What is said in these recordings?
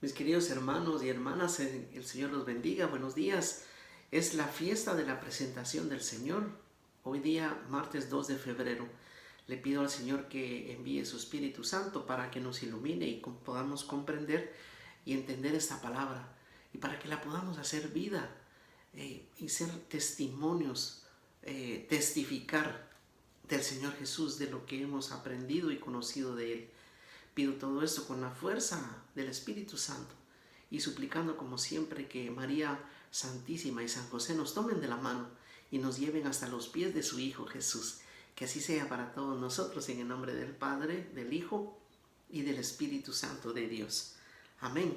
Mis queridos hermanos y hermanas, el Señor los bendiga. Buenos días. Es la fiesta de la presentación del Señor. Hoy día, martes 2 de febrero, le pido al Señor que envíe su Espíritu Santo para que nos ilumine y podamos comprender y entender esta palabra y para que la podamos hacer vida y ser testimonios, testificar del Señor Jesús, de lo que hemos aprendido y conocido de Él. Pido todo esto con la fuerza del Espíritu Santo y suplicando como siempre que María Santísima y San José nos tomen de la mano y nos lleven hasta los pies de su Hijo Jesús. Que así sea para todos nosotros, en el nombre del Padre, del Hijo y del Espíritu Santo de Dios. Amén.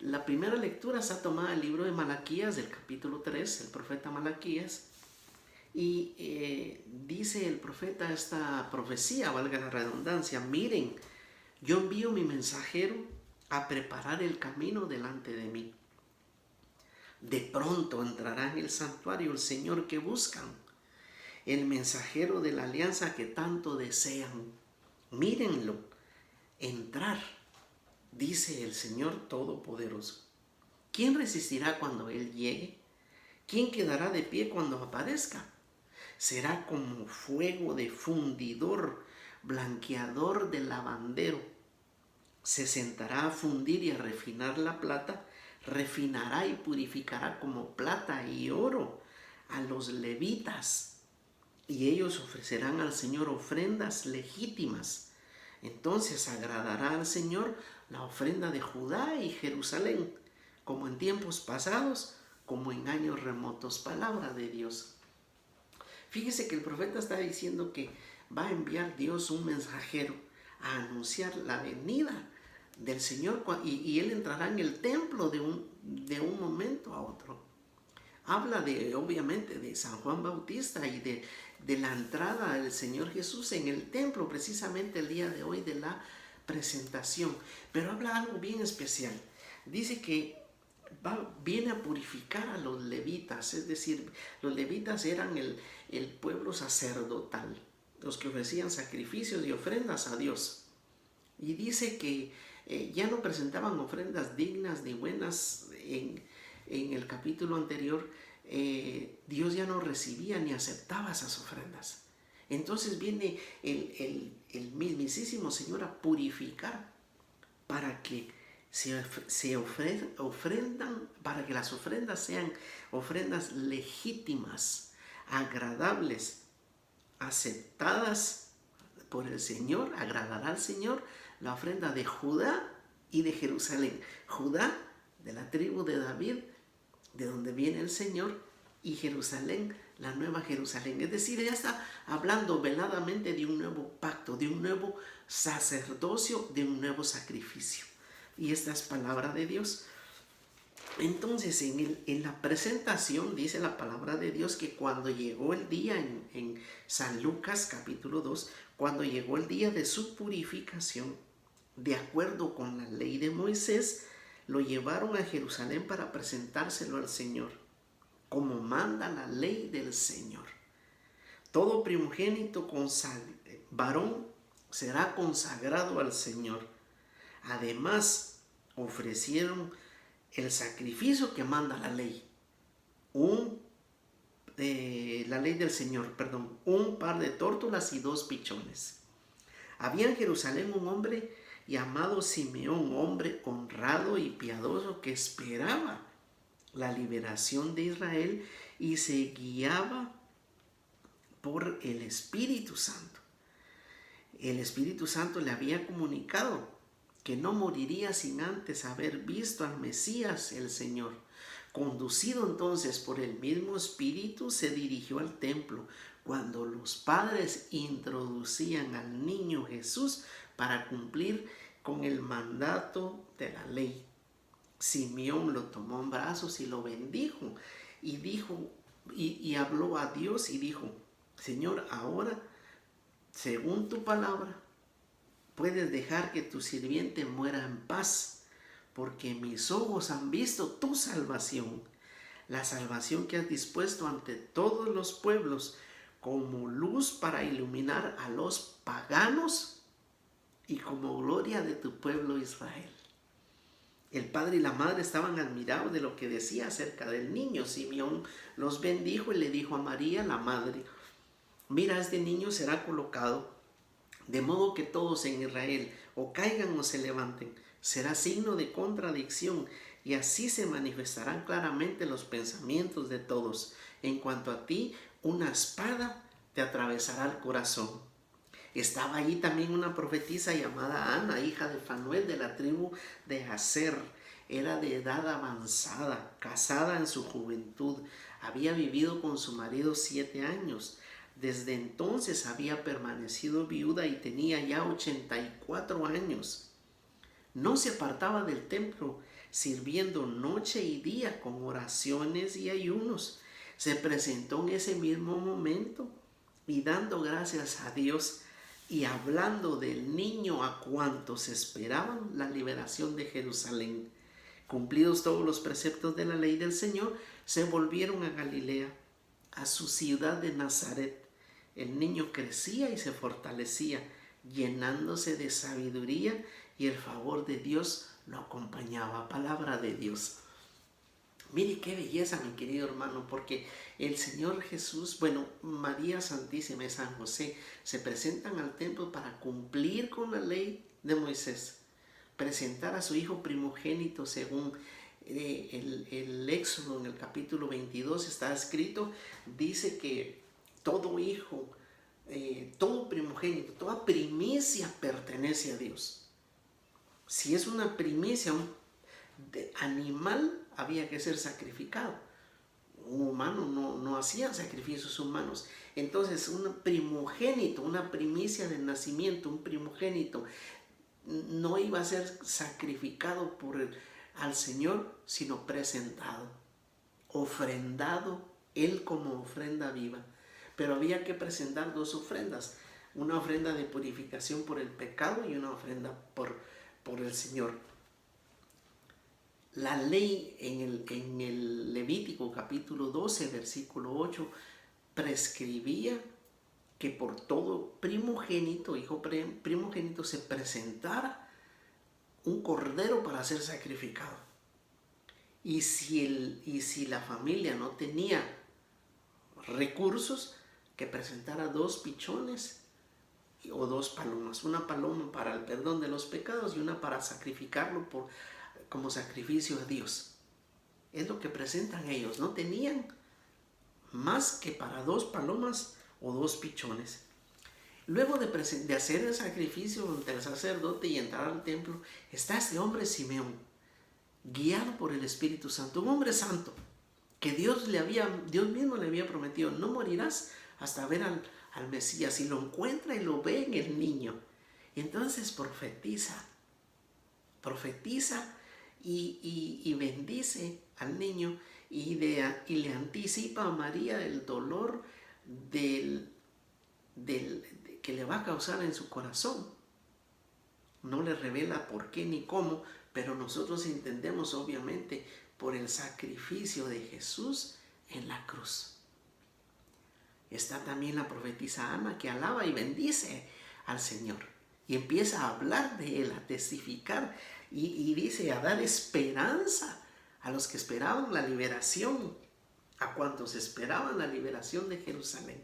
La primera lectura está tomada del libro de Malaquías, del capítulo 3, el profeta Malaquías. Y dice el profeta esta profecía, valga la redundancia: miren, yo envío mi mensajero a preparar el camino delante de mí. De pronto entrará en el santuario el Señor que buscan, el mensajero de la alianza que tanto desean. Mírenlo, entrar, dice el Señor Todopoderoso. ¿Quién resistirá cuando Él llegue? ¿Quién quedará de pie cuando aparezca? Será como fuego de fundidor, blanqueador de lavandero. Se sentará a fundir y a refinar la plata, refinará y purificará como plata y oro a los levitas, y ellos ofrecerán al Señor ofrendas legítimas. Entonces agradará al Señor la ofrenda de Judá y Jerusalén, como en tiempos pasados, como en años remotos. Palabra de Dios. Fíjese que el profeta está diciendo que va a enviar Dios un mensajero a anunciar la venida del Señor, y Él entrará en el templo de un momento a otro. Habla obviamente de San Juan Bautista y de la entrada del Señor Jesús en el templo, precisamente el día de hoy de la presentación. Pero habla algo bien especial. Dice que viene a purificar a los levitas, es decir, los levitas eran el pueblo sacerdotal, los que ofrecían sacrificios y ofrendas a Dios. Y dice que ya no presentaban ofrendas dignas ni buenas. En el capítulo anterior, Dios ya no recibía ni aceptaba esas ofrendas. Entonces viene el mismísimo Señor a purificar para que se ofrendan, para que las ofrendas sean ofrendas legítimas, agradables, aceptadas por el Señor. Agradará al Señor la ofrenda de Judá y de Jerusalén. Judá, de la tribu de David, de donde viene el Señor, y Jerusalén, la nueva Jerusalén. Es decir, ella está hablando veladamente de un nuevo pacto, de un nuevo sacerdocio, de un nuevo sacrificio. Y esta es palabra de Dios. Entonces, en la presentación dice la palabra de Dios que cuando llegó el día, en San Lucas capítulo 2, cuando llegó el día de su purificación, de acuerdo con la ley de Moisés, lo llevaron a Jerusalén para presentárselo al Señor, como manda la ley del Señor. Todo primogénito varón será consagrado al Señor. Además, ofrecieron el sacrificio que manda la ley. La ley del Señor, un par de tórtolas y 2 pichones. Había en Jerusalén un hombre llamado Simeón, hombre honrado y piadoso, que esperaba la liberación de Israel y se guiaba por el Espíritu Santo. El Espíritu Santo le había comunicado que no moriría sin antes haber visto al Mesías, el Señor. Conducido entonces por el mismo Espíritu, se dirigió al templo cuando los padres introducían al niño Jesús para cumplir con el mandato de la ley. Simeón lo tomó en brazos y lo bendijo, y habló a Dios y dijo: Señor, ahora, según tu palabra, puedes dejar que tu sirviente muera en paz, porque mis ojos han visto tu salvación, la salvación que has dispuesto ante todos los pueblos, como luz para iluminar a los paganos y como gloria de tu pueblo Israel. El padre y la madre estaban admirados de lo que decía acerca del niño. Simeón los bendijo y le dijo a María, la madre: mira, este niño será colocado de modo que todos en Israel o caigan o se levanten. Será signo de contradicción y así se manifestarán claramente los pensamientos de todos. En cuanto a ti, una espada te atravesará el corazón. Estaba ahí también una profetisa llamada Ana, hija de Fanuel, de la tribu de Aser. Era de edad avanzada, casada en su juventud. Había vivido con su marido 7 años. Desde entonces había permanecido viuda y tenía ya 84 años. No se apartaba del templo, sirviendo noche y día con oraciones y ayunos. Se presentó en ese mismo momento y dando gracias a Dios y hablando del niño a cuantos esperaban la liberación de Jerusalén. Cumplidos todos los preceptos de la ley del Señor, se volvieron a Galilea, a su ciudad de Nazaret. El niño crecía y se fortalecía, llenándose de sabiduría, y el favor de Dios lo acompañaba. Palabra de Dios. Mire qué belleza, mi querido hermano, porque el Señor Jesús, María Santísima y San José se presentan al templo para cumplir con la ley de Moisés, presentar a su hijo primogénito según el Éxodo. En el capítulo 22 está escrito, dice que todo hijo, todo primogénito, toda primicia pertenece a Dios. Si es una primicia, un animal, había que ser sacrificado. Un humano no hacía sacrificios humanos. Entonces, un primogénito, una primicia del nacimiento, un primogénito, no iba a ser sacrificado al Señor, sino presentado, ofrendado, Él como ofrenda viva. Pero había que presentar 2 ofrendas, una ofrenda de purificación por el pecado y una ofrenda por el Señor. La ley en el Levítico capítulo 12, versículo 8, prescribía que por todo primogénito, hijo primogénito, se presentara un cordero para ser sacrificado. Y si la familia no tenía recursos, que presentara 2 pichones o 2 palomas. Una paloma para el perdón de los pecados y una para sacrificarlo como sacrificio a Dios. Es lo que presentan ellos. No tenían más que para 2 palomas o 2 pichones. Luego de hacer el sacrificio ante el sacerdote y entrar al templo, está este hombre Simeón, guiado por el Espíritu Santo, un hombre santo, que Dios mismo le había prometido: no morirás hasta ver al Mesías. Y lo encuentra y lo ve en el niño. Y entonces profetiza y bendice al niño y le anticipa a María el dolor que le va a causar en su corazón. No le revela por qué ni cómo, pero nosotros entendemos obviamente por el sacrificio de Jesús en la cruz. Está también la profetisa Ana, que alaba y bendice al Señor y empieza a hablar de Él, a testificar y dice, a dar esperanza a los que esperaban la liberación, a cuantos esperaban la liberación de Jerusalén.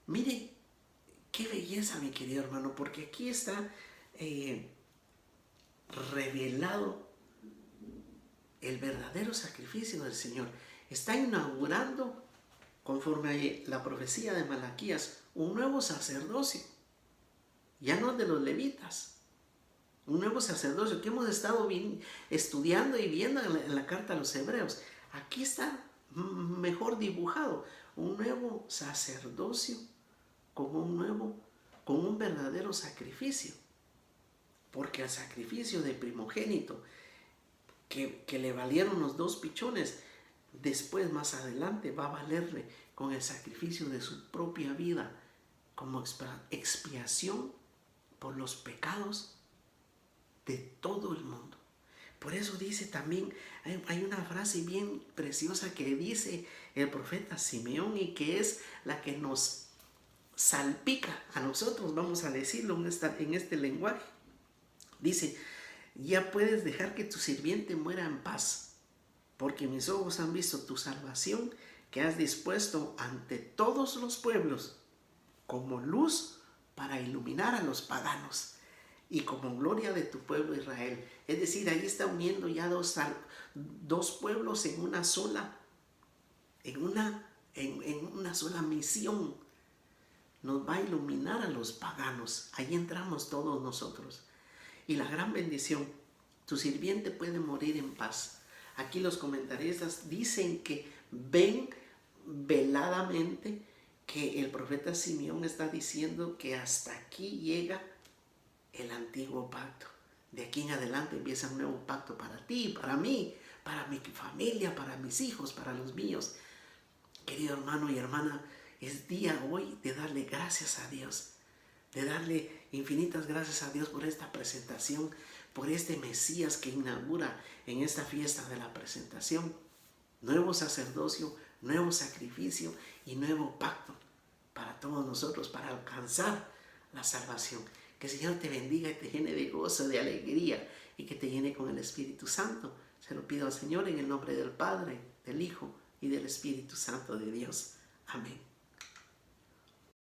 Mire qué belleza, mi querido hermano, porque aquí está revelado el verdadero sacrificio del Señor. Está inaugurando, conforme a la profecía de Malaquías, un nuevo sacerdocio. Ya no de los levitas. Un nuevo sacerdocio que hemos estado estudiando y viendo en la carta a los hebreos. Aquí está mejor dibujado. Un nuevo sacerdocio con un verdadero sacrificio. Porque el sacrificio de primogénito, que le valieron los 2 pichones, después, más adelante, va a valerle con el sacrificio de su propia vida como expiación por los pecados de todo el mundo. Por eso dice también, hay una frase bien preciosa que dice el profeta Simeón y que es la que nos salpica a nosotros, vamos a decirlo en este lenguaje. Dice, Ya puedes dejar que tu sirviente muera en paz, porque mis ojos han visto tu salvación que has dispuesto ante todos los pueblos como luz para iluminar a los paganos y como gloria de tu pueblo Israel. Es decir, ahí está uniendo ya dos pueblos en una sola, en una sola misión. Nos va a iluminar a los paganos. Ahí entramos todos nosotros. Y la gran bendición, tu sirviente puede morir en paz. Aquí los comentaristas dicen que ven veladamente que el profeta Simeón está diciendo que hasta aquí llega el antiguo pacto. De aquí en adelante empieza un nuevo pacto para ti, para mí, para mi familia, para mis hijos, para los míos. Querido hermano y hermana, es día hoy de darle gracias a Dios, de darle infinitas gracias a Dios por esta presentación, por este Mesías que inaugura en esta fiesta de la presentación. Nuevo sacerdocio, nuevo sacrificio y nuevo pacto para todos nosotros, para alcanzar la salvación. Que el Señor te bendiga y te llene de gozo, de alegría y que te llene con el Espíritu Santo. Se lo pido al Señor en el nombre del Padre, del Hijo y del Espíritu Santo de Dios. Amén.